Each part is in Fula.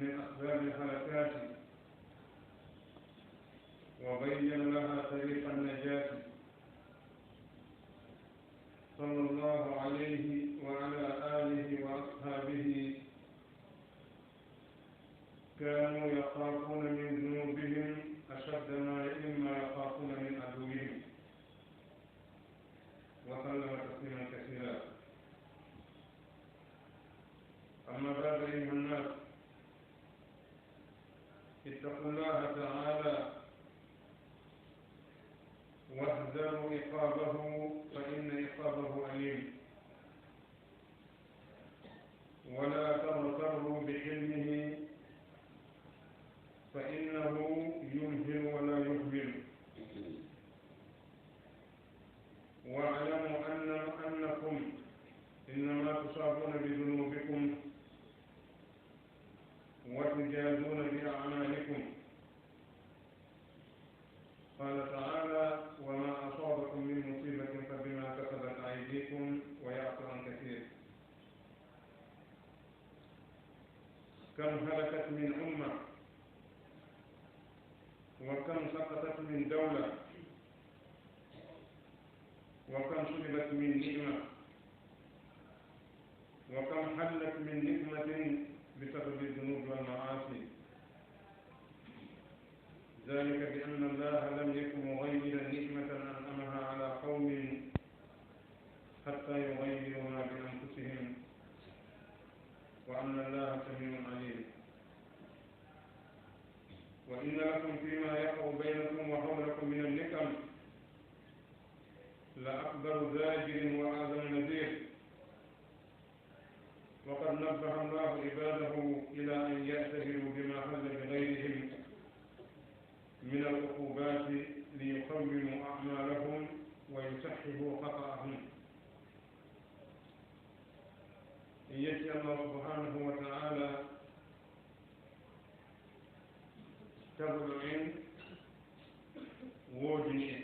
من أسباب الهلكات وبين لها طريق النجاة صلى الله عليه وعلى آله وأصحابه كانوا يخافون من ذنوبهم أشد مما يخافون من عدوهم وسلم تسليما كثيرا. أما بعد أيها الناس، اتقوا الله تعالى واحذروا عقابه فإن عقابه أليم، ولا تغتروا بحلمه فإنه يمهل ولا يهمل، واعلموا أنكم إنما تصابون بذنوبكم وتجازون بأعمالكم. قال تعالى: وما أصابكم من مصيبة فبما كسبت أيديكم ويعفو عن كثير. كم هلكت من أمة، وكم سقطت من دولة، وكم سلبت من نعمة، وكم حلت من نعمة بسبب الذنوب والمعاصي. ذلك بأن الله لم يكن مغيرا نعمة أنعمها على قوم حتى يغيروا ما بأنفسهم، وأن الله سميع عليم. وإن لكم فيما يقع بينكم وحولكم من النقم لأكبر زاجر وأعظم نذير. وقد نبه الله عباده إلى أن يعتبروا بما حل بغيرهم من العقوبات ليقوموا أعمالهم ويصححوا خطأهم. إن يشاء الله سبحانه وتعالى تبرعين وجنين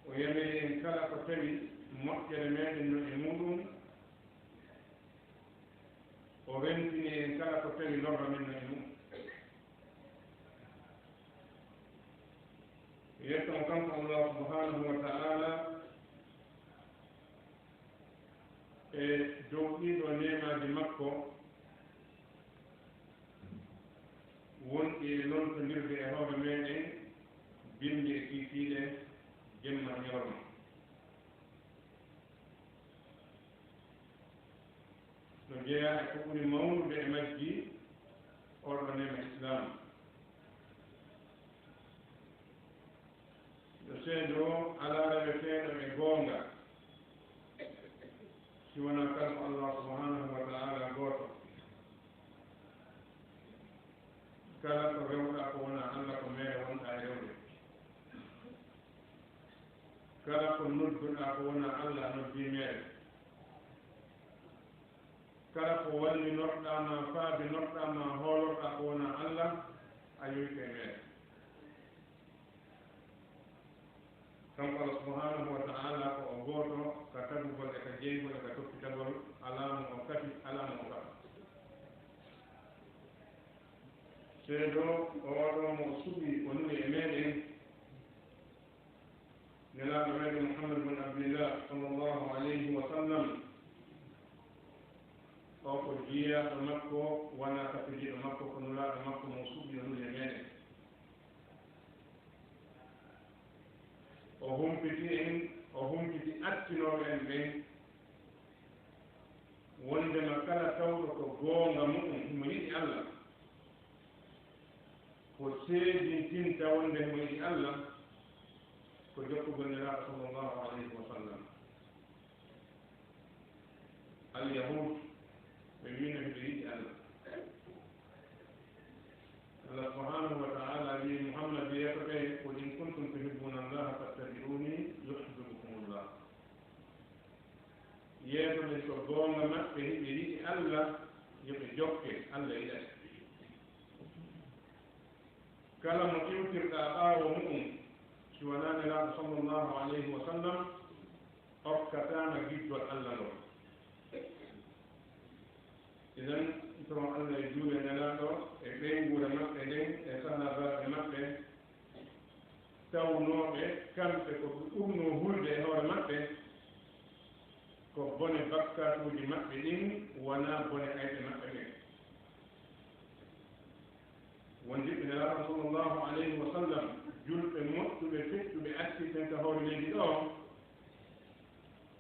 ويمي إن كلا قتلي مكر من النعمون وبنتني إن كلا قتلي لر من النعمون. يتمكن الله سبحانه وتعالى جوئي ونعمة بمكة wonɗi lontondirde e hoore meɗen binde e kiikiiɗe jemma ñorma. no jeeya e ko ɓuri mawnude e majji oɗo nema islam. no seedo alaa reweteeɗo e goonga si wonaa kanko Allah subhanahu wa ta'ala gooto. kala ko rewɗa ko wona Allah ko meere wonɗa e rewde, kala ko nodduɗa ko wona Allah noddi meere, kala ko wallinorɗama faabinorɗama hoolorɗa ko wona Allah a yoyte meere. kanko Allah subhanahu wa ta'ala ko o gooto ka tagugol e ka jeygol e ka toppitagol, alamo o kati alamo o kati. seedo oɗo mo suɓi o nuni e meɗen nelaɗo meɗen Muhammad bin Abdillah sallllahu alayhi wa sallam, o ko jiyaɗo makko wona katujiɗo makko, ko nulaɗo makko mo suɓi o nuni e meɗen. o humpiti attinoɓe en ɓen wondema kala tawɗo ko goonga muɗum mo yiɗi Allah, ko seedintinta wonde mo yiɗi Allah, ko jokkugol nelaaɗo sallllahu alayhi wa sallam. alyahud ɓe mbino ɓe yiɗi Allah. Allah subhanahu wa ta'ala wi Muhammad yeetoɓe: qul in kuntum tuhibbuna allaha fattabi'uni yuhibbukum llah. yeetoɓe so goonga maɓɓe ɓe yiɗi Allah, yoɓe jokke Allah yiɗata. kala mo iwtirɗa ɓaawo muɗum si wonaa nelaaɗo sallllahu alayhi wa sallam hokkataama giddol Allah ngol. إذن طبعا الله يجول نلاتو إبين قول مكة دين إسانا مكة taw nooɓe kamɓe ko ɗumno hulde e hoore maɓɓe ko bone bakkatuuji maɓɓe ɗin wonaa bone ayɓe maɓɓe ɓen wondiɓe nelaaɗo sallllahu alayhi wa sallam julɓe moƴƴuɓe feƴƴuɓe acciten ka hoore leydi ɗo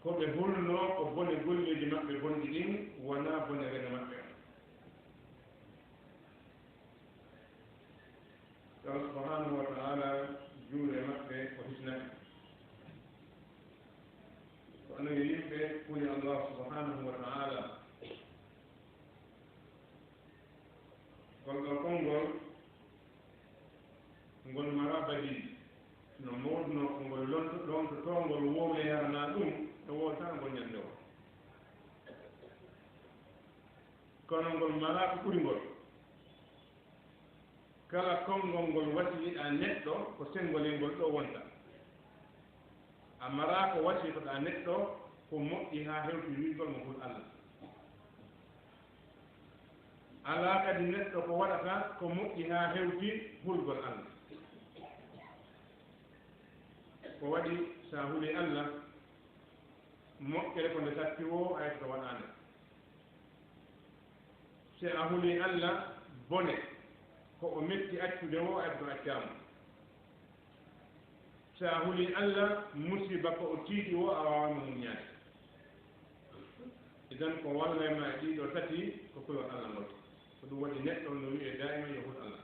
ko ɓe hulnoo ko bone golleeji maɓɓe bonɗi ɗin wonaa bone rene maɓɓe o Allah subhanahu wa ta'ala juure maɓɓe ko hisnake ko onon yimɓe kuli Allah subhanahu wa ta'ala golɗo konngol ngol mara badi no mawduno ko ngol lontotongol wowle yarana ɗum e wowtata ngol ñande o kono ngol mara ko ɓuri ngol kala konngol ngol wasiyiɗa neɗɗo ko senngolel ngol ɗo wonta a mara ko wasiytoɗa neɗɗo ko moƴƴi haa hewti wiigol mo hul Allah alaa kadi neɗɗo ko waɗata ko moƴƴi haa hewti hulgol Allah ko waɗi sa huli Allah moƴƴere ko nde satti wo ayta to waɗaande si a huli Allah bone ko o metti accude wo ayta to accaama si a huli Allah musiba ko o tiiɗi wo a waawama muñaade idan ko walla ma e ɗiɗo tati ko kulol Allah ngol ko ɗum waɗi neɗɗo no wiye daima yo hul Allah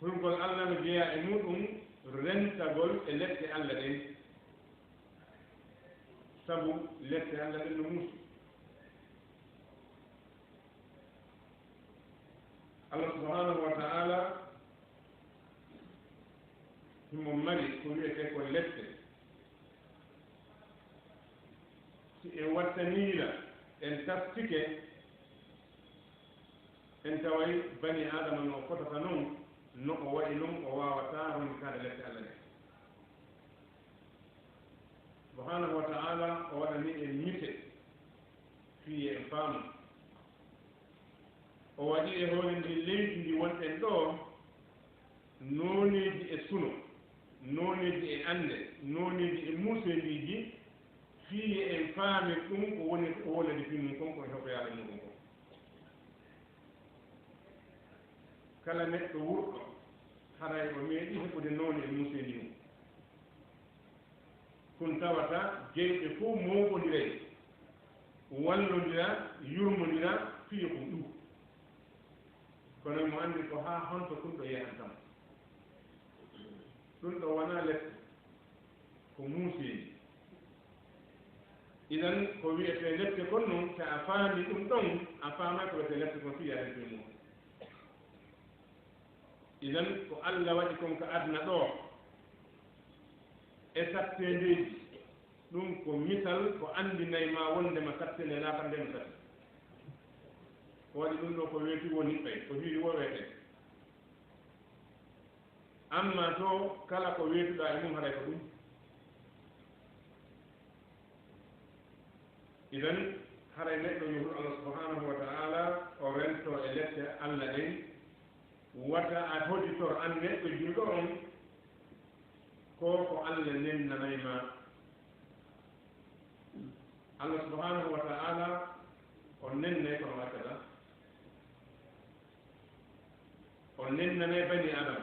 hulgol Allah no jeeya e muɗum rentagol e lette Allah ɗen sabu lette Allah ɗen no muusi Allah subhanahu wa ta'ala himo mari ko wiyete ko lette si en wattaniila en taftike en taway bani adama no fotata noon no o waɗi ɗum o wawata ronkade lette Allah ɗe subhanahu wa ta'ala o waɗani en ñite fiye en faamu o waɗi e hoore ndi leydi ndi wonɗen ɗo nooneeji e suno nooneeji e annde nooneeji e muuseendiji fiye en faami ɗum ko woni o wolede fi mum kon koye hoɓoyaade muɗum kon kala neɗɗo wurɗo haray o meeɗi heɓude noone e muuseendi mum kon tawata jeyɗe fof mooɓondiray wallondira yurmondira fiye ko ɗum kono mo anndi ko haa honto ɗum ɗo yeyantama ɗum ɗo wonaa lette ko muuseeji idan ko wiyete lette kon noon so a faami ɗum ɗon a faama ko wiyete lette kon fiyaade fi mum idan ko Allah waɗi kon ko aduna ɗo e sattendeji ɗum ko misal ko andinayma wondema sattende laaka ndema satti ko waɗi ɗum ɗo ko weeti woni ɓay ko hiiri wo weete amma to kala ko weetuɗa e mum haɗay ko ɗum idan haɗay neɗɗo yohul Allah subhanahu wa ta'ala o rento e lette Allah ɗen wata a hoditor an neɗɗo julɗo on ko Allah nennanayma Allah subhanahu wa ta'ala o nennay kono wakkata o nennanay bani adam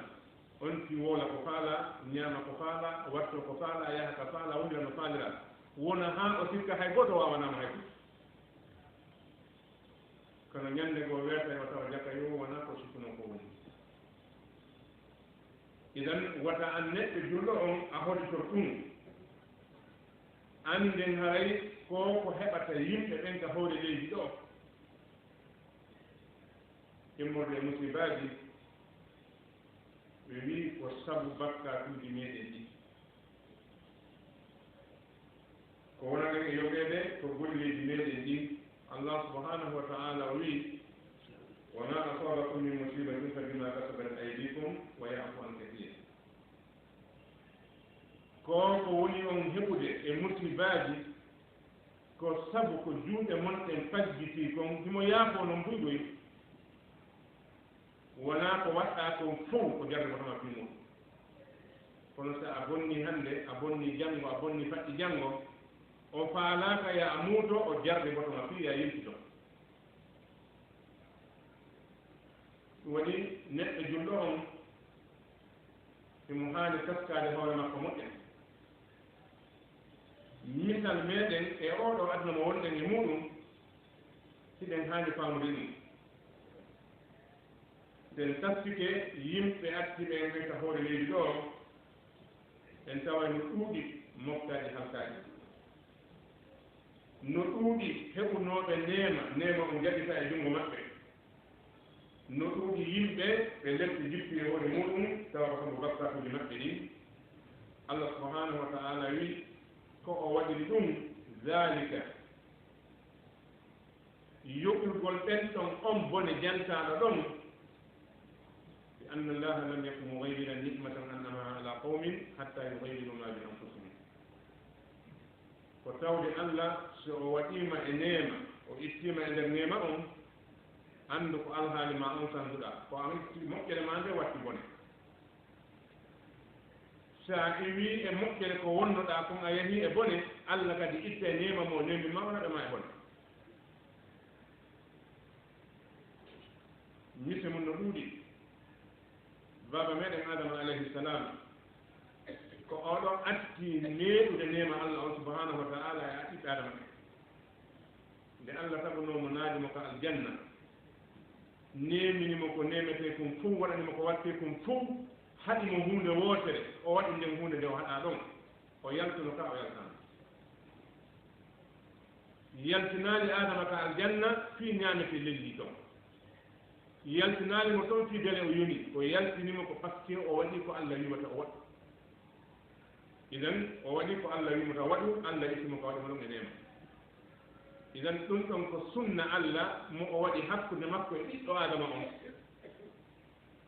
on ti wola ko faala ñaama ko faala watto ko faala yaha ko faala wondira no faalira wona haa o sikka hay goto wawanama hay kono ñande goo weerta o tawa jakka yo wona ko sikkuno ko woni idan wata an neɗɗo julɗo on a hoditor ɗum anden haray ko heɓata yimɓe ɓen ka hoore leydi ɗo immorde musibaji ɓe wi ko sabu bakkatuji meɗen ɗi ko wonaɗen e yoɓede ko golleji meɗen ɗi Allah subhanahu wa ta'ala wi wama asabakum min musibatin fa bima kasabat aydikum wa ya'fu an kathir ko woni on heɓude e musibaji ko sabu ko juuɗe mon ɗen fajjiti kon himo yaafo no mbuyɗoy wona ko waɗɗa kon fof ko jarde kotoma fi muɗum kono so a bonni hannde a bonni janngo a bonni faɗɗi janngo o faalaka ya a muuto o jarde botoma fi ya yiltito ɗum waɗi neɗɗo julɗo on imo haani taskade hoore makko moƴƴen misal meɗen e oɗo aduna mo wonɗen e muɗum siɗen haani faamude ɗum sen taskike yimɓe acciɓe en ɓen ka hoore leydi ɗo en tawa no ɗuuɗi moftaji halkaji no ɗuuɗi heɓunooɓe neema o jaɗita e junngo maɓɓe no ɗuuɗi yimɓe ɓe lefti jippi e hoore muɗum tawa ko sabu bakkatuji maɓɓe ɗin allah subhanahu wa taala wi ko o waɗiri ɗum zalika yoɓirgol ɓen ɗon on bone jantaɗo ɗon bi anna allaha lam yakun mughayyiran nicmatan annamaha ala qawmin hatta yughayyiru ma bi anfusihim ko tawde allah so o waɗima e neema o ittima e nder neema on anndu ko alhaali ma on sanduɗa ko a itti moƴƴere ma nde watti bone sa iwi e moƴƴere ko wonnoɗa kon a yahi e bone allah kadi itta e neema mo nembi ma onaɗama e bone mise mum no ɗuuɗi baba meɗen adama alayhi salam ko oɗon atti neeɗude neema allah on subhanahu wa taala e a ɓiɓɓe adama nde allah taɓunomo naadimo ko aljanna neminimo ko nemete kum fof waɗanimo ko watte kum fof haɗimo hunde wootere o waɗi nden hunde nde o haɗa ɗon o yaltuno ka o yaltano yaltinaali adama ka aljanna fii ñaamete lelli ɗon yaltinaalimo toon fii bele o yoni o yaltinimo ko par ce que o waɗi ko allah wimata o waɗu idan o waɗi ko allah wimata waɗu allah ittimo ko waɗimo ɗon e nema idan ɗum ɗon ko sunna allah mo o waɗi hakkude makko e ɓiɗɗo adama on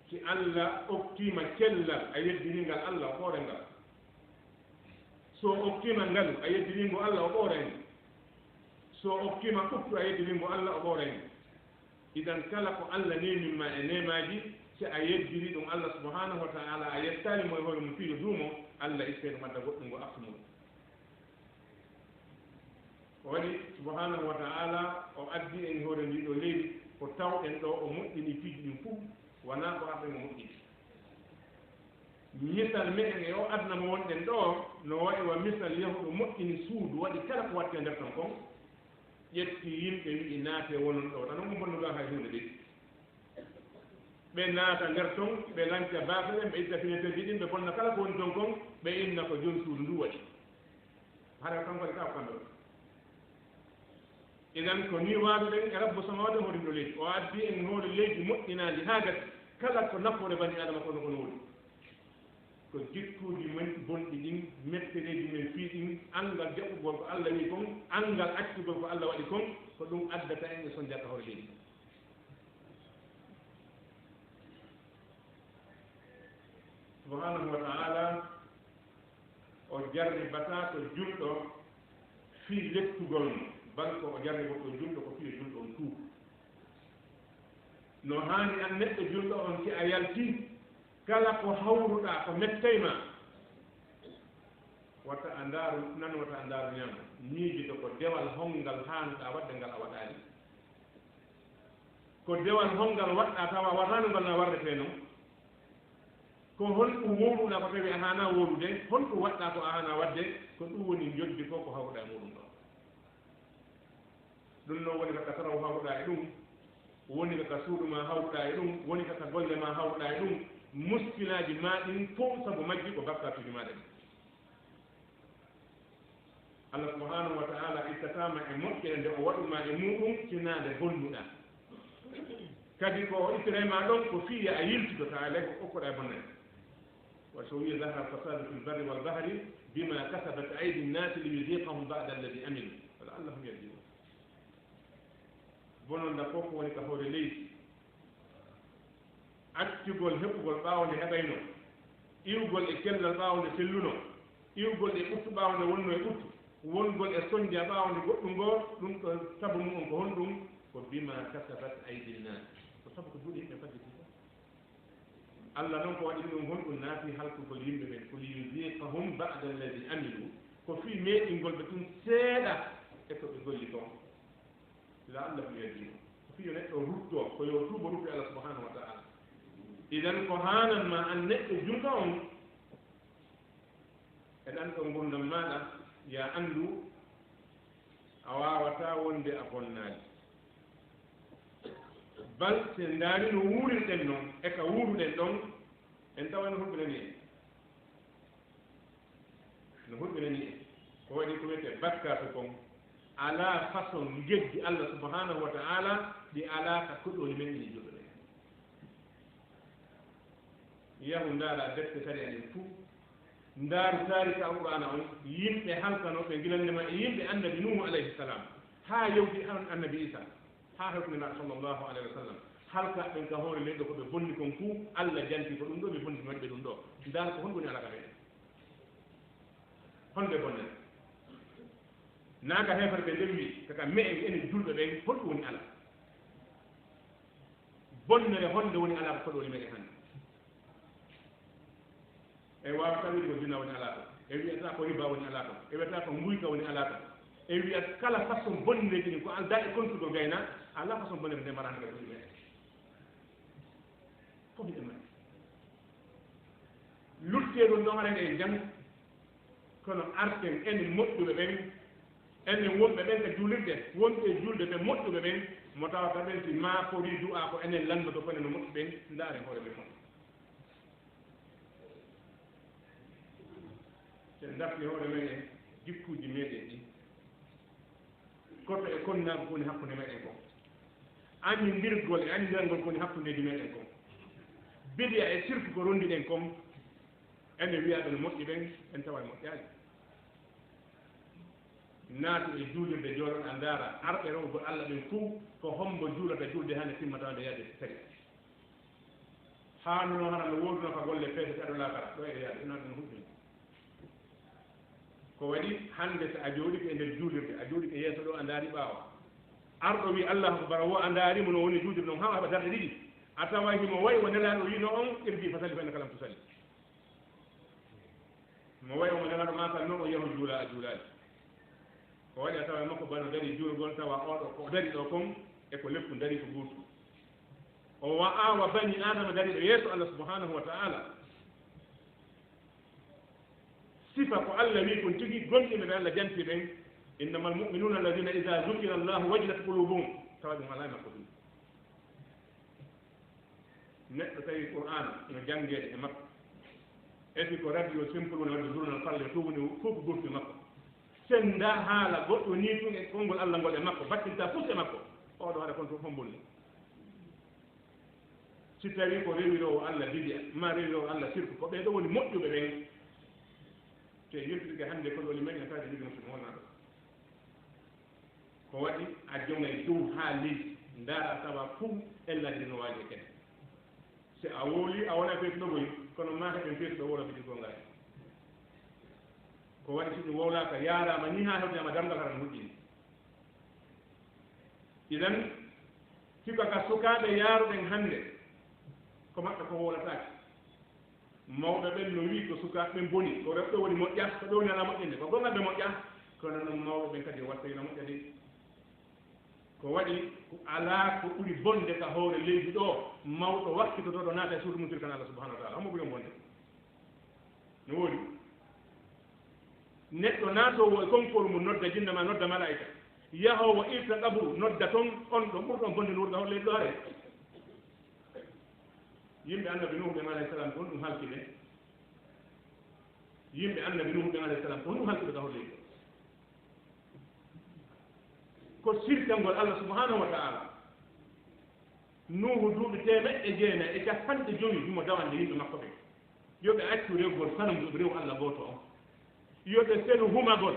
si allah oktima cellal a yeddiringal allah o ɓoore ngal so oktima ngalu a yeddiringo allah o ɓoorengo so okkima ɓuftu a yeddiringo allah o ɓoorengo idan kala ko allah neminma e nemaji si a yeddiri ɗum allah subhanahu wa taala a yettanimo e hoore mum fiiɗo duumo allah itte ɗum adda goɗɗum ngo aksu muɗum o waɗi subhanahu wa taala o addi en hoore ndiɗo leydi ko tawɗen ɗo o moƴƴini piiji ɗin fof wona ko arɗen o moƴƴini misal meɗen e o adna mo wonɗen ɗo no waɗi wa misal yahuɗo moƴƴini suudu waɗi kala ko watte nder ton kon ƴetti yimɓe wi'i naate wonon ɗo tan on bonnuga hay hunde ɗi ɓe naata nder ton ɓe lanca baafe ɓen ɓe itta fineteji ɗin ɓe bonna kala ko woni ton kon ɓe inna ko joni suudu ndu waɗi haɗa kanko waɗi kaw kamɓe ɗo idan ko ni waaduɗen e rabbu samawati hoɗum ɗo leydi o addi en hoore leydi moƴƴinaandi haa gati kala ko nafoore bani adama kono kono woni ko jikkuuji men bonɗi ɗin mettereeji men fii ɗin anngal jaɓɓugol ko allah wi kon anngal accugol ko allah waɗi kon ko ɗum addata en e son jakka hoore leydi subhanahu wa taala o jarribata ko julɗo fii lettugol mo banko o jarribo ko julɗo ko fii julɗo on tuu no haani an neɗɗo julɗo on si a yaltii kala ko hawruɗa ko mettayma watta a ndaaru nan wata a ndaaru ñaama miijito ko dewal hongal haanuɗa waɗde ngal a waɗaani ko dewal hongal waɗɗa tawa watano ngal na warrete noon ko holɗum wowruɗa ko tawi a haana wowrude holɗum waɗɗa ko a haana waɗde ko ɗum woni joddi ko ko hawruɗa e muɗum ɗo ɗum noon woni kaka taraw hawruɗa e ɗum woni kaka suuɗu ma hawruɗa e ɗum woni kaka golle ma hawruɗa e ɗum muskilaji ma ɗin fof sabu majji ko bakkatuji maɗa ɗi allah subhanahu wa taala ittatama e moƴƴere nde o waɗuma e muɗum sinade bonnuɗa kadi ko o ittirema ɗon ko fiya a yiltidota alay ko okkoɗa e bonnade wa so wiya zahara fasadu fi lbarri walbahri bima kasabat aydi nnasi liyuziqahum bada alladi aminu wala allahum yarjiun bononda fof ko woni ka hoore leydi accugol heɓugol ɓaawde heɓayno iwgol e kellal ɓaawde selluno iwgol e ɓuttu ɓaawde wonno e ɓuttu wongol e soñdia ɓaawde goɗɗum ngoo ɗum ko sabu mum on ko honɗum ko bima kasabat aydil nas ko sabu ko juuɗe yimɓe fajjiti Allah noon ko waɗi ɗum honɗum naati halkugol yimɓe ɓen ko liyuziqahum ba'da alladi amilu ko fii meeɗingol ɓe tun seeɗa e ko ɓe golli toon la allah ko yadino ko fii yo neɗɗo ruttoo ko yo tuubo rutti Allah subhanahu wa taala idan ko haananma an neɗɗo junta on e ɗan ɗo gurdam maɗa ya anndu a wawata wonde a bonnaali bal se ndaari no wuurirɗen noon e ka wuuruɗen ɗon en tawa no hurɓinani en no hurɓinani en ko waɗi ko wiyete bakkatu kon ala façon geddi Allah subhanahu wa taala ɗi ala ka koɗoli men ɗini joɗo ɗen yahu ndaara defte tari anen fuu ndaaru taarika alqur'ana on yimɓe halkanoɓe gilandema e yimɓe annabi nuhu alayhi salam haa yewti annabi isa haa hewtinaɗo sallllahu alayhi wa sallam halka ɓen ka hoore leɗɗo ko ɓe bonni kon fuu Allah janti ko ɗum ɗo ɓe bonni waɗi ɓe ɗum ɗo ndaara ko honɗuni alaka meɗen honɓe bonnen naaka hefere ɓe nden wi kaka me en enen julɓe ɓen holɗum woni ala bonnere honde woni ala ko koɗoli meɗen hannde e wawata wiide ko dina woni ala to e wiyata ko riba woni ala to e wiyata ko mbuyka woni ala to e wiyat kala façon bonneji ɗi ko alda e kontugo gayna ala façon bonnere nde mbarande ɓe ɗuɗi meɗen fof ɗe mari lutteɗum ɗon arene e jang kono arten enen moƴƴuɓe ɓen enen wonɓe ɓen ko juulirɗen wonɓe julde ɓe moƴƴuɓe ɓen mo tawata ɓen si ma fori du'a ko enen landoto kono no moƴƴu ɓen ndaaren hoore ɓe fof sen dafni hoore meɗen jikkuji meɗen ɗi koto e konnago kowoni hakkude meɗen ko annindirgol e annindirangol kowoni hakkudeji meɗen ko bidiya e sirku ko rondiɗen kom ene wiyaɓe no moƴƴi ɓen en tawa e moƴƴaji naatu e juulirde jooɗon a ndaara arɓe rewgo Allah ɓen fuu ko hombo juulata julde hande timmatande yadde tari haanuno hana no woduno ka golle feese ɗe aɗo laakara ɗo e yaade ina ɗum huɗɗini ko waɗi hande so a jooɗike e nder juulirde a jooɗike yeeso ɗo a ndaari ɓaawa arɗo wi allahu akbar wo a ndaarimo no woni juulirde noon ha haɓa darɗe ɗiɗi a tawa himo wayi o nelaaɗo wino on irdi fa salli fa inna kalam to salli mo wayi omo nelaaɗo makal noon o yahu juula a juulaali ko waɗi a tawa makko bano dari juurgol tawa oɗo ko dari ɗo kon e ko leppu dari ko guutu o wa bani adama dari ɗo yeeso Allah subhanahu wa ta'ala sifa ko Allah wi kon tigi gonɗiɓe ɓe Allah janti ɓen innama almu'minuna alladina ida zukira allahu wajilat qulubuhum tawa ɗum ala e makko ɗum neɗɗo tawi qur'an no janngede e makko efi ko radio simple woni wadde journal falle to woni fof ko gurti makko sen da haala goɗɗo ni tun e konngol Allah ngol e makko battinta fof e makko oɗo haɗa kon fof hombolni si tawi ko rewirowo Allah bidiya ma rewirowo Allah sirku ko ɓe ɗo woni moƴƴuɓe ɓen te yettude hannde ko ɗoli men e taade ɗiɗi musidɗo wonnaɗo ko waɗi a jongay dow haa leydi ndaara tawa fof ellade no waaji e kene si a wooli a wona feeti ɗogoy kono ma heɓen feeti ɗo woro bidi gongal ko waɗi si ɗum wowlaka yaarama ni ha hewdema damgal hara no huƴƴini idan sika ka sukaaɓe yaaruɗen hannde ko maɓɓe ko wowlatake mawɓe ɓen no wi ko sukaaɓe ɓen boni ko rewɓe woni moƴƴa ko ɓe woni ala moƴƴinde ko gongaɓe moƴƴa kono noon mawɓe ɓen kadi wattayno moƴƴa de ko waɗi ala ko ɓuri bonde ka hoore leydi ɗo mawɗo wakkitotoɗo naata e suudu mum tirkan Allah subhanahu wa taala homo ɓuri on bonde no woodi neɗɗo naatowo e konkoru mum nodda jinna ma nodda malaika yahowo irta ƙabru nodda toon on ɗo ɓurɗon bonde no wurga hol leydi ɗo are yimɓe annabi nuhu ɓen alayhi salam ko honɗum halkiɓe yimɓe annabi nuhu ɓen alayhi salam ko honɗum halkiɓe ka hol leydi ɗo ko sirkangol Allah subhanahu wa ta'ala nuhu duuɓi temeɗɗe jeenayi e capanɗe joyi jumo dawande yimɓe makko ɓe yoɓe accu rewgol sanam ɗo rew Allah gooto on yoɓe senu humagol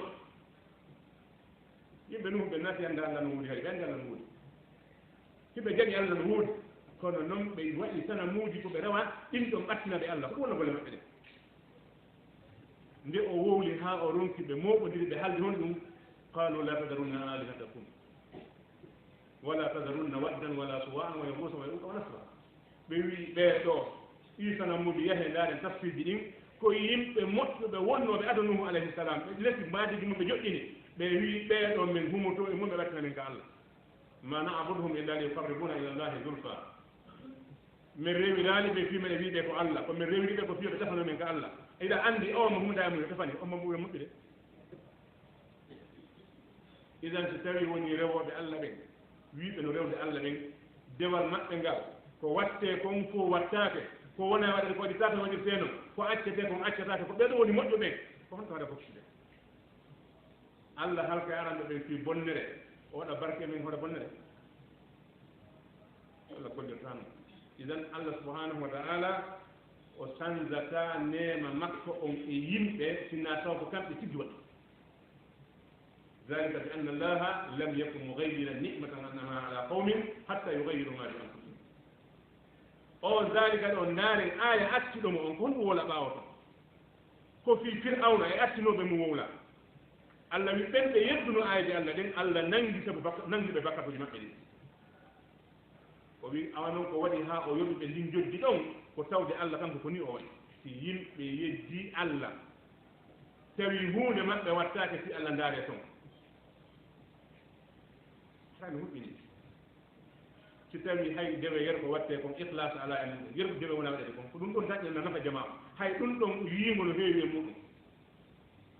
yimɓe nuhu ɓe naati annda Allah no wuuri hay ɓe anndi Allah no wuuri hiɓe jaɓi Allah no wuuri kono noon ɓe waɗi sanamuuji ko ɓe rewa ɗin ɗon ɓattina ɓe Allah ko wona golle maɓɓe ɗe nde o wowli ha o ronki ɓe moɓodiri ɓe halde hon ɗum qalu la tadarunna alihatakum wala tadarunna waddan wala suwa'an wa yagusa wa yaquqa wa nasra ɓe wi ɓeeɗo isa nammudu yahe ndaaren tafsirji ɗin ko yimɓe moƴƴuɓe wonnoɓe adanuhu alayhi salam ɓe lesi maadiji mum ɓe joƴƴini ɓe wi ɓeeɗo min humoto e mum ɓe waɗtina min ka allah ma na'buduhum illa liyuqarribuna ila llahi zulfa min rewiraali ɓe fiimeɗe wiiɓe ko allah ko min rewriɓe ko fiyoɓe tefano min ka allah iɗa anndi o mo humda mum yo tefani on mo ɓuure moƴƴude idan so tawi woni rewoɓe allah ɓen wiiɓe no rewde allah ɓen dewal maɓɓe ngal ko watte kon fof wattake ko wona waɗede ko waɗi tata waɗirteno ko accete kon accetake ko ɓeɗo woni moƴƴo ɓen ko honto waɗa foftude allah halka aranɓe ɓen fi bonnere o waɗa barke min hoɗa bonnere allah gollirtano idan allah subhanahu wa ta'ala o sanzata nema makko on e yimɓe sinna taw ko kamɓe tiggi waɗi ذلك بأن الله لم يكن مغيرا نعمة أنها على قوم حتى يغيروا ما بأنفسهم أو ذلك أن نار آية أتلو من كل ولا باوتا كو في فرعون أتلو بمولا الله يبين يبدو آية الله دين الله ننجي ببكة بجمعه وبي أوانو كوالي ها أو يوم بلين جد دون وتاودي الله كم كوني أوي في يم بيجي الله تريهون ما بواتاك في الله دارتهم كان هو بني كتابي هاي دبا يركو واتي كون إخلاص على أن يركو دبا ونا وديكم فدون كون تاجي لنا نفع جماعة هاي دون دون ييمو نو هيوي مودو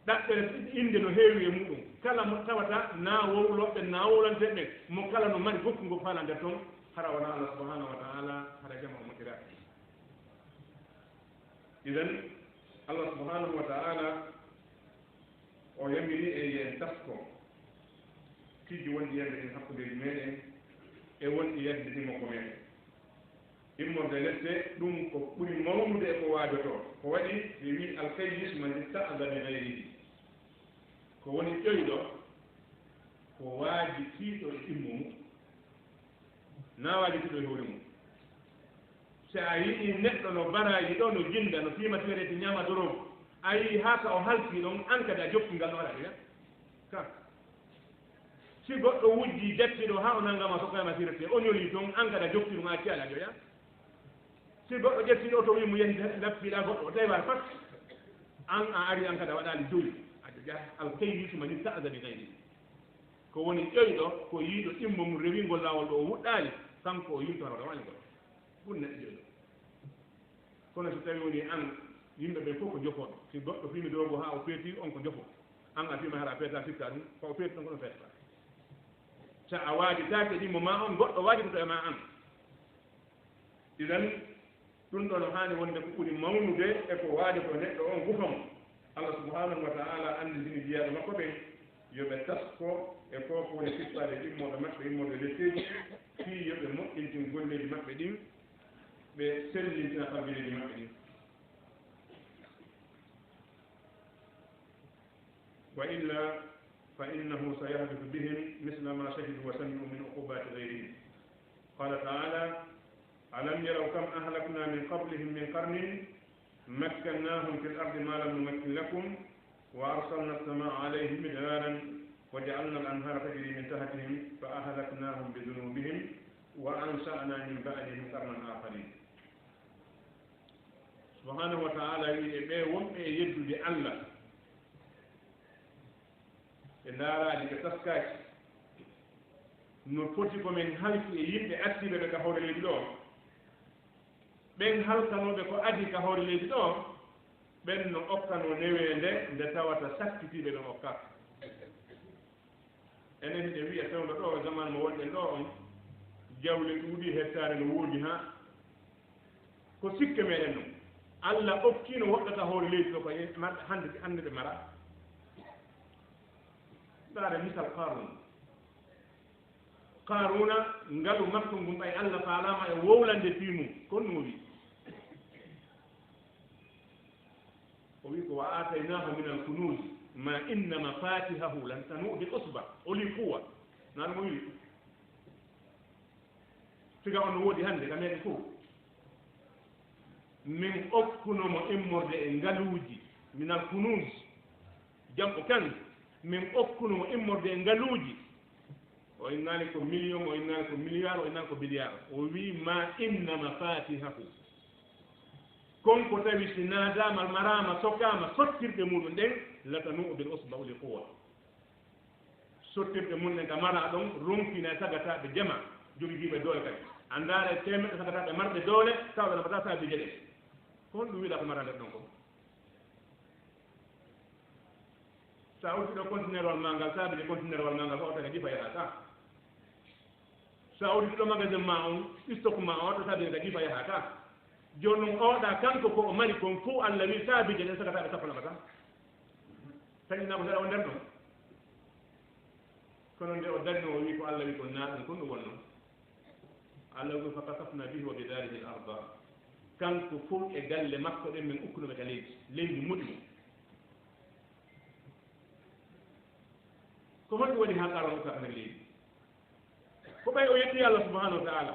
داكتر إندي نو هيوي مودو كلا متوتا نا وولو نا وولان تبي مو كلا نو ماري بوك نغو فالا دتون خرا ونا الله سبحانه وتعالى خرا جماعة مكرا إذن الله سبحانه وتعالى ويملي أن تسكو tiji wonɗi yerde en hakkudeji meɗen e wonɗi yeddetimo ko men immorde lette ɗum ko ɓuri mawnude e ko waajoto ko waɗi ɓe wi alkayis man ista'da bi gayrihi ko woni ƴoyɗo ko waaji tiiɗo e immo mum na waaji tiiɗo e hoore mum so a yii neɗɗo no baraji ɗo no jinda no fimatirete ñama dorogo a yii haa ka o halti ɗon an kadi a jokki ngal no waɗa ɗiya ka si goɗɗo wujji jatti ɗo ha o nanngama sokkama sirete o ñoli toon an kada jokki ɗum a ciyala joya si goɗɗo ƴetti ɗo to wimo yehi lappiɗa goɗɗo o tawa pat an a ari an kada waɗali doyi aɗa ƴa alkayrisu mani ta'da bi gayri ko woni ƴoyɗo ko yiiɗo immo mum rewingol lawol ɗo o wuɗɗali kanko o yimto haɗa waɗi goɗɗo ɓuri neɗɗo ƴoyɗo kono so tawi woni an yimɓe ɓe fof ko jofoɗo si goɗɗo fimi dogo ha o feeti on ko jofo an a fima haɗa feeta sikka ɗum ko o feeti ɗon ko ɗon feetata so a waajitaake ɗimmo ma on goɗɗo waajitoto e ma an idan ɗum ɗo no haani wonde ko ɓuri mawnude e ko waaji ko neɗɗo on gufamo allah subhanahu wa ta'ala annditini jeyaɗo makko ɓen yo ɓe tasko e ko woni sippade ɗimmoɓe maɓɓe immode lesseji fii yo ɓe moƴƴintin golleji maɓɓe ɗin ɓe sellintina kabileji maɓɓe ɗin wa illa فإنه سيحدث بهم مثل ما شهدوا وسمعوا من عقوبات غيرهم قال تعالى ألم يروا كم أهلكنا من قبلهم من قرن مكناهم في الأرض ما لم نمكن لكم وأرسلنا السماء عليهم مدرارا وجعلنا الأنهار تجري من تحتهم فأهلكناهم بذنوبهم وأنشأنا من بعدهم قرنا آخرين سبحانه وتعالى يقول يد لله e ndaaraaji ɓe taskaaki no foti komin halki e yimɓe actiɓe ɓe ka hoore leydi ɗo ɓen halkanooɓe ko adi ka hoore leydi ɗo ɓen no okkano neweende nde tawata sakkitiiɓe ɓen okkaka enen hiɗe wiya fewndo ɗo zaman mo wonɗen ɗo on jawle ɗuuɗi hectare no woodi ha ko sikke meɗen ɗum allah okkino woɗɗata hoore leydi ɗo ko hande ɓe mara ɗaare misal qaruna ngalu makko ngum ɓay allah faalama e wowlande fi mum kon no wi o wi ko wa ataynahu min alkunuz ma inna mafatihahu lan tanu bi usba oli quwa nan mo wi siga on woodi hande ka meɗen fof min okkunomo immorde e ngaluuji min al kunuz jambo kan min okkuno immorde ngaluuji o innani ko million o innani ko milliard o innani ko billiard o wi ma inna mafatihahu konko tawi si naadama marama sokkama sottirɗe muɗum ɗen latanu bil usba uli quwa sottirɗe mum ɗen ka mara ɗon ronkina tagataɓe jama jogiiɓe doole kadi andare temeɗɗe tagataɓe marɓe doole tawɓe nafata saabi jeɗe ko hon ɗum wiɗa ko mara nder ɗon ko sa uddiɗo contenaire wal ma ngal saabide contenaire wal ma ngal ko o taga jifa yahata sa uddiɗo magasin ma on stock ma o to saabide ka jifa yahata joni noon oɗa kanko ko o mari kon fof allah wi saabije ɗen sagataɓe sappo nabata tañina ko saɗa o nder ɗon kono nde o darino o wi ko allah wi ko naɗum kon ɗum wonno allah wi fa kasafna bihi wa bidarihi l arda kanko fof e galle makko ɗen min ukkunoɓe ka leydi muɗimo ko honɗum waɗi ha qaron ukka nder leydi ko ɓay o yetti allah subahanahu wa taala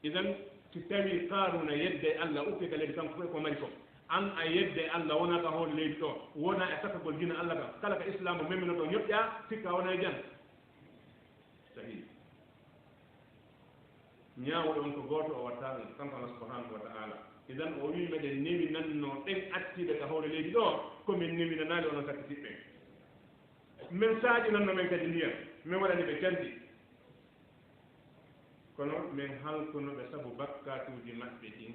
idan si tawi qaruna yedde allah ukke ka leydi kanko fof ko mari ko an a yedde allah wona ka hoore leydi ɗo wona e sakagol dina allah kam kala ka islam o memino ɗo ñoƴƴa sikka wona e jan sahi ñaawɗo on ko gooto o watta ɗum kanko allah subahanahu wa taala idan o wi meɗen newi nanno ɗen attiɓe ka hoore leydi ɗo komin newinanali onon sakkitiɓɓe min saaƴi nanno men kadi ndiyam min waɗani ɓe cardi kono min halkunoɓe sabu bakkatuji maɓɓe ɗin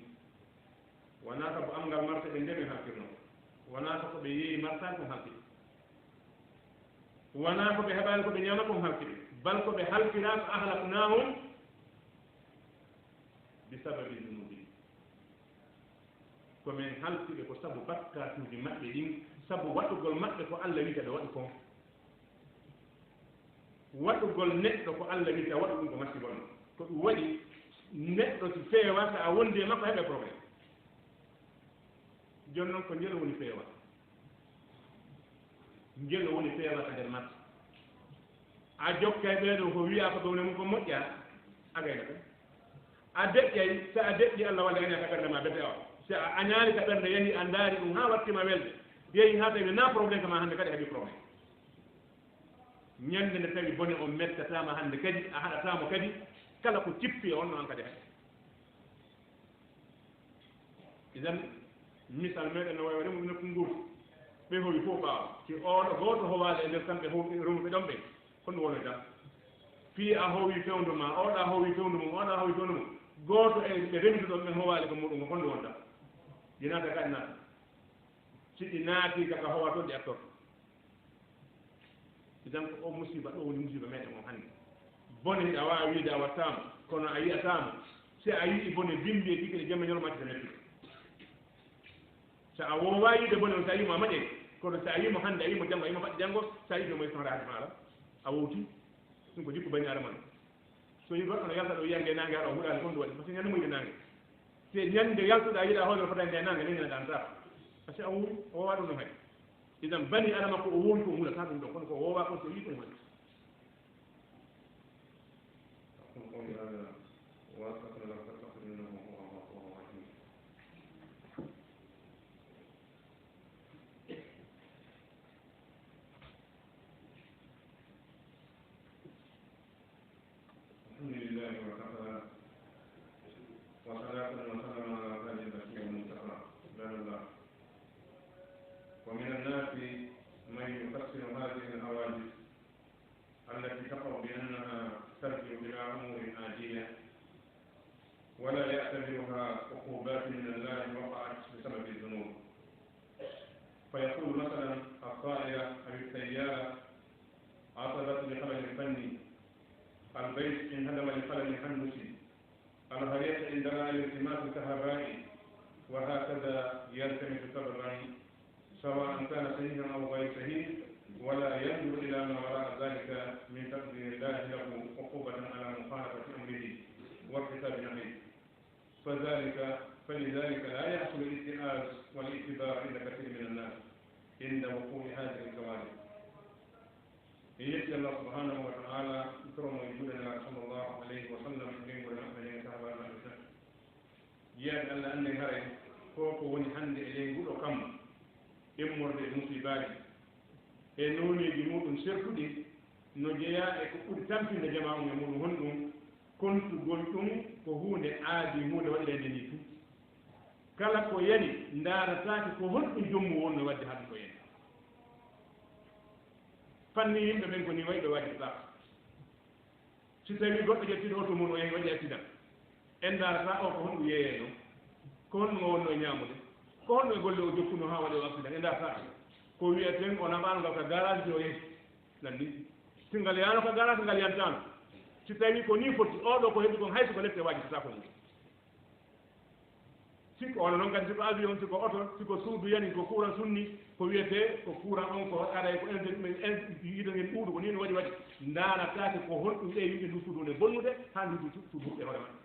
wona sabu amgal marta ɓe ndemin halkirno wona ko ɓe yeeyi martani kom halkiri wona ko ɓe heɓani ko ɓe ñama kom halkiri bal ko ɓe halkira ko ahlaknahum bi sababi dunubi komin halkiɓe ko sabu bakkatuji maɓɓe ɗin sabu waɗugol maɓɓe ko allah wita ɓe waɗi kon waɗugol neɗɗo ko allah wita waɗu ɗum ko masibon ko ɗum waɗi neɗɗo si feewa so a wondi e makko heɓe probléme joni noon ko njelo woni feewa njelo woni feewa ka nder makko a jokkay ɓeeɗo ko wiya ko ɗowne mum ko moƴƴa a gayna ko a deƴƴay so a deƴƴi allah walle aña ka ɓernde ma bete o so a añaani ka ɓernde yehi a ndaari ɗum ha wattima welde yehi ha tawi na probléme kama hannde kadi heeɓi probléme ñande nde tawi bone o mettatama hannde kadi a haɗatamo kadi kala ko cippi on noon kadi haɗi idan misal meɗen no wawi remude nokku nguur ɓe howi fof ɓaawa si oɗo goto howaade e nder kamɓe remuɓe ɗon ɓe ko ɗum wono jam fii a howi fewndu ma oɗa howi fewndu mum oɗa howi fewndu mum goto e ɓe remdu ɗon ɓen howaali ko muɗum ko ɗum wonta jinata kadi naata si ɗi naati kaka howa toon ɗi attorto idan ko o musiba ɗo woni musiba meɗen o hannde bone a wawi wiide a wattama kono a yiyatama si a yii bone bimbi e ɗiɗi ɗe jamma ñolmati to metti so a wowa yiide bone on so a yimo a maƴey kono so a yimo hannde a yimo janngo a yimo faɗɗi janngo so a yii mo sonre haade maɗa a wowti ɗum ko jikku bani adama ɗo so yi goɗɗo no yalta ɗo yiyange nangue haɗa huɗani kon ɗum waɗi par ce que ñande muyde nangue te ñande yaltuɗa yiiɗa hoore fotande e nangue nene ɗan ta par ce que a wowi o wowa ɗum ɗum hay idan bani adama ko o wowi ko huulata ɗum ɗon kono ko wowa kon so yi ɗum waɗi قولي هذا واستغفر الله فاستغفر انه هو الغفور الرحيم الحمد لله وكفى وصلاة وسلام على خير البشير المصطفى عباد الله ومن الناس من يفسر هذه الحوادث التي تقع بانها ترجع إلى أمور آجية ولا يعتبرها عقوبات من الله وقعت بسبب الذنوب فيقول مثلا الطائرة أو السيارة عطبت لخلل فني البيت انهدم لخلل هندسي الهرية عندنا الالتماس الكهربائي وهكذا يلتمس سببا سواء كان صحيحا أو غير صحيح ولا ينظر إلى ما وراء ذلك من تقدير الله له عقوبة على مخالفة أمره وارتكاب نهيه فلذلك لا يحصل الاتئاز والاعتبار عند كثير من الناس عند وقوع هذه الكوارث. يجزي الله سبحانه وتعالى كرم وجودنا صلى الله عليه وسلم من المؤمنين كما نحن يا الله أن هاي فوق ونحن إليه كم immorde musibaji e noneji muɗum sertuɗi no jeeya e ko ɓuri tampinde jama e muɗum hon ɗum kontugol ɗum ko hunde aadi hunde waɗirede ni tu kala ko yani ndaratake ko honɗum jommu wonno wadde haɗum ko yani fanni yimɓe ɓen ko ni wayi ɓe waɗi ɗa si tawi goɗɗo ƴettiɗo oto mum o yehi waɗi accident en darata o ko honɗum yeeye ɗum ko honɗum o wonno e ñamude ko honɗum e golle o jokkuno ha waɗi o accident en darata ko wiyeten o naɓano ngal ka garage o yehi nandi si ngal yano ka garage ngal yantano si tawi ko ni foti oɗo ko heɓi kon hayso ko lette wajitata ko mum siko ono noon kadi siko avion siko oto siko suudu yani ko courant sunni ko wiyete ko courant on ko aray ko yiɗo ngel ɓuuɗu ko ni no waɗi ndaratake ko honɗum ɗe yimɓe ndu suudu nde bonnude ha ndu suuduɓe hoore maɓɓe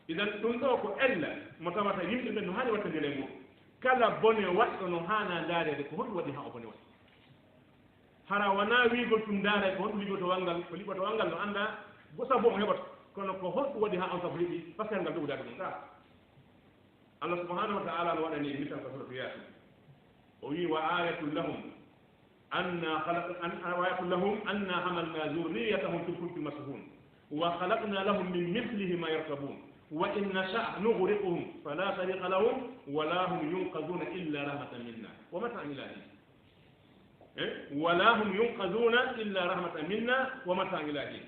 idan ɗum ɗo ko ella mo tawata yimɓe ɓen no hani wattandire e muɗum kala bone waɗɗo no hana daarede ko honɗum waɗi ha o bone waɗi hara wona wiigol ɗum daara ko honɗum liɓoto walngal ko liɓoto walngal no anda sabu o heɓata kono ko honɗum waɗi ha on sabu heeɓi par ce que ngal ɗowdade ɗum ɗa allah subhanahu wa taala no waɗani misal ka suratu yasin o wi wa ayatun lahum anna hamalna zurriyatahum fi lfulki mashhun wa khalaqna lahum min mithlihi ma yarkabun wa in nasha nughriquhum fala tariqa lahum wala hum yunqaduna illa rahmatan minna wa mata'an ila hin wala hum yunqaduna illa rahmatan minna wa mata'an ila hin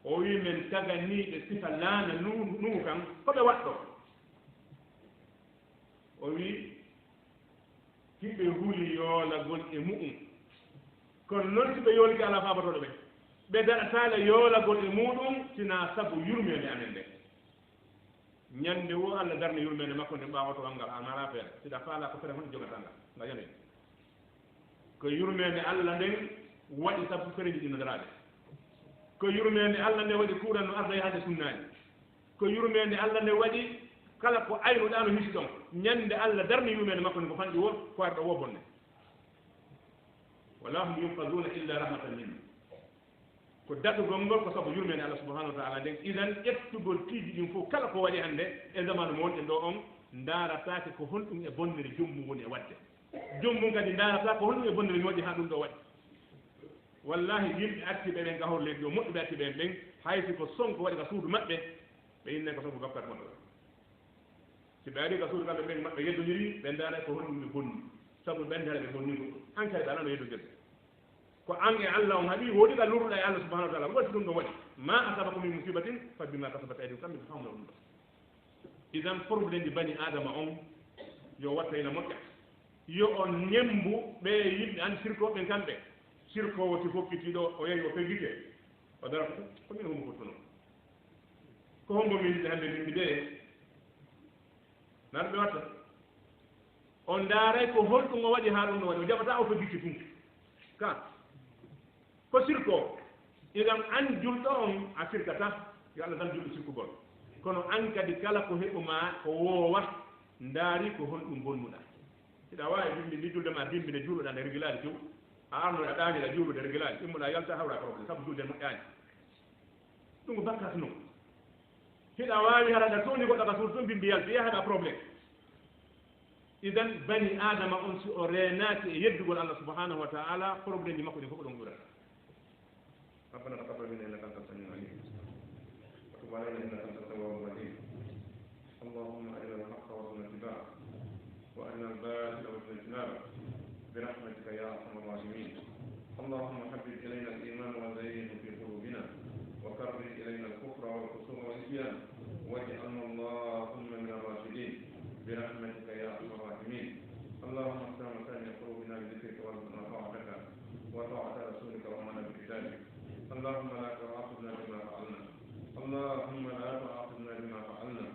o wi men taganiɓe sifa laana nuhu kan koɓe waɗɗo o wi hiɓe huuli yoolagol e mu'um kono noon si ɓe yooliki ala fabatoɗo ɓe daɗatale yoolagol e muɗum sina sabu yurmede amen nde ñande wo allah darne yurmede makko nde ɓawoto walngal an ala feere siɗa faala ko fere honde jogata ngal nga yane ko yurmede allah nden waɗi sabu fereji ɗi no darade ko yurmede allah nde waɗi kuuran no arda yahade sunnaji ko yurmede allah nde waɗi kala ko aynuɗa no hisi ɗon ñande allah darni yurmede makko nde ko fanɗi wo ko arɗo wo bonne wala hum yunqaduna illa rahmatan minna ko daɗugol ngol ko sabu yurmede allah subhanahu wa taala nden idan ƴettugol tiiji ɗin fof kala ko waɗi hannde e zamanu mo wonɗen ɗo on ndaratake ko honɗum e bonnere jommum woni e waɗde jommum kadi ndarata ko honɗum e bonnere mi waɗi ha ɗum ɗo waɗi wallahi yimɓe artiɓe ɓen gahor leydi o moƴƴuɓe artiɓe en ɓen haysi ko sonko waɗi ka suudu maɓɓe ɓe inne ko sonko gapkat maɓɓe si ɓe ari ka suudu kamɓe ɓen maɓɓe yeddodiri ɓe ndaara ko honɗum ɓe bonni sabu ɓendare ɓe bonni ɗum han kadi ɓe alano yeddodirde ko an e allah on haɗi woɗi ka lurɗa e allah subahanahu wa taala waɗi ɗum ɗo waɗi ma asabakum min musibatin fa bima kasabat aydikum kamɓe ko famno ɗum ɗo idan probléme ɗi bani adama on yo watta ina moƴƴa yo on ñembu ɓe yimɓe andi sirkoɓe kamɓe sirkowo si fokkitiɗo o yehi o feggike o dara ko min homo fottuno ko hombo min yiɗde hannde min de nan ɓe watta on daaray ko holɗum o waɗi ha ɗum ɗo waɗi o jaɓata o feggike tun ka ko sirko idan an julɗo on a sirkata yo allah tan julɗo sirkugol kono an kadi kala ko heɓuma ko woowa ndaari ko honɗum bonnuɗa siɗa wawi bimbi ndi julde ma bimbine juuloɗa nde régulade tew a arno a ɗaaniɗa juulude régulade immuɗa yalta hawra probléme sabu julde moƴƴani ɗum ko bakkat noon hiɗa wawi haraɗa tooni goɗɗo ka suudu toon bimbi yalti yahaɗa probléme idan bani adama on si o reenaki e yeddugol allah subhanahu wa taala probléme ji makko ɗi fof ɗon ɓurata ربنا تقبل منا انك انت السميع العليم وتب علينا انك انت التواب الرحيم اللهم ارنا الحق وارزقنا اتباعه وارنا الباطل وارزقنا اجتنابه برحمتك يا ارحم الراحمين اللهم حبب الينا الايمان وزينه في قلوبنا وكره الينا الكفر والفسوق والعصيان واجعلنا اللهم من الراشدين برحمتك يا ارحم الراحمين اللهم افتح مسامع قلوبنا بذكرك وارزقنا طاعتك وطاعه رسولك وامنا بكتابك اللهم لا تؤاخذنا بما فعلنا اللهم لا تؤاخذنا بما فعلنا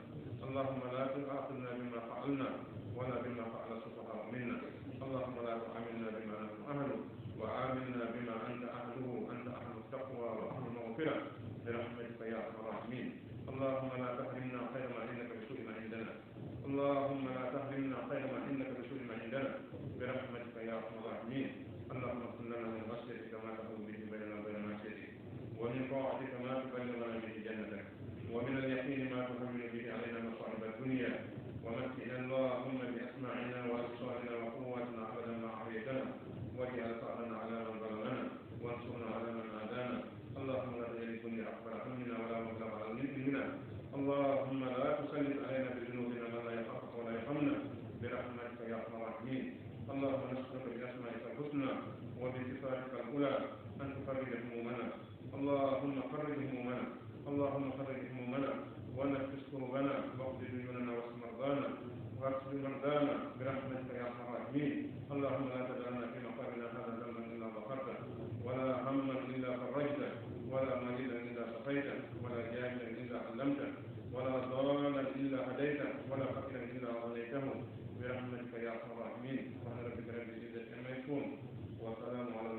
اللهم لا تؤاخذنا بما فعلنا ولا بما فعل السفهاء منا اللهم لا تعاملنا بما نحن اهله وعاملنا بما انت اهله انت اهل التقوى واهل المغفره برحمتك يا ارحم الراحمين اللهم لا تحرمنا خير ما عندك بسوء ما عندنا اللهم لا تحرمنا خير ما عندك بسوء ما عندنا برحمتك يا ارحم الراحمين اللهم اغفر لنا من خشيتك ما تحول به بيننا وبين معصيتك ومن طاعتك ما تبلغنا به جنتك ومن اليقين ما تهون به علينا مصائب الدنيا ومتعنا اللهم باسماعنا اللهم نسألك بأسمائك الحسنى وبصفاتك الأولى أن تفرج همومنا. اللهم فرج همومنا، اللهم فرج همومنا ونفس كربنا واقض ديوننا واشف مرضانا واغفر مرضانا برحمتك يا ارحم الراحمين. اللهم لا تدعنا في مقامنا هذا ذنبا الا غفرته، ولا هما الا فرجته، ولا مريضا الا شفيته، ولا جاهلا الا علمته، ولا ضالا الا هديته، ولا فقيرا الا اغنيته برحمتك يا ارحم الراحمين. سبحان ربك رب العزه عما يصفون وسلام على